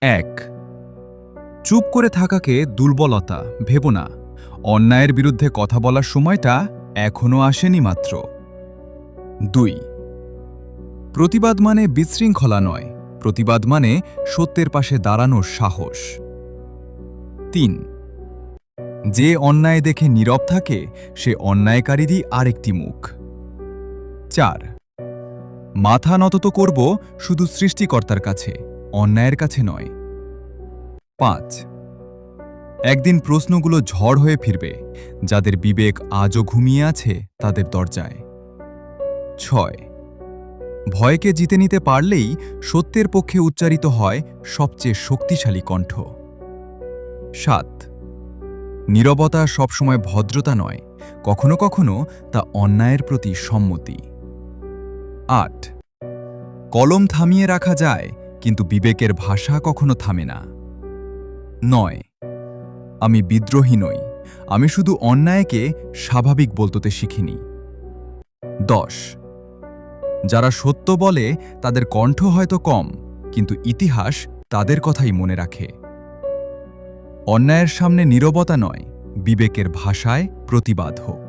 এক, চুপ করে থাকাকে দুর্বলতা ভেবো না। অন্যায়ের বিরুদ্ধে কথা বলার সময়টা এখনো আসেনি মাত্র। ২, প্রতিবাদ মানে বিশৃঙ্খলা নয়, প্রতিবাদ মানে সত্যের পাশে দাঁড়ানোর সাহস। ৩, যে অন্যায় দেখে নীরব থাকে সে অন্যায়কারীরই আরেকটি মুখ। ৪, মাথা নত তো করব শুধু সৃষ্টিকর্তার কাছে, অন্যায়ের কাছে নয়। ৫, একদিন প্রশ্নগুলো ঝড় হয়ে ফিরবে, যাদের বিবেক আজও ঘুমিয়ে আছে তাদের দরজায়। ৬, ভয়কে জিতে নিতে পারলেই সত্যের পক্ষে উচ্চারিত হয় সবচেয়ে শক্তিশালী কণ্ঠ। ৭, নীরবতা সবসময় ভদ্রতা নয়, কখনো কখনো তা অন্যায়ের প্রতি সম্মতি। ৮, কলম থামিয়ে রাখা যায়, কিন্তু বিবেকের ভাষা কখনো থামে না। ৯, আমি বিদ্রোহী নই, আমি শুধু অন্যায়কে স্বাভাবিক বলতে শিখিনি। ১০, যারা সত্য বলে তাদের কণ্ঠ হয়তো কম, কিন্তু ইতিহাস তাদের কথাই মনে রাখে। অন্যায়ের সামনে নীরবতা নয়, বিবেকের ভাষায় প্রতিবাদ হোক।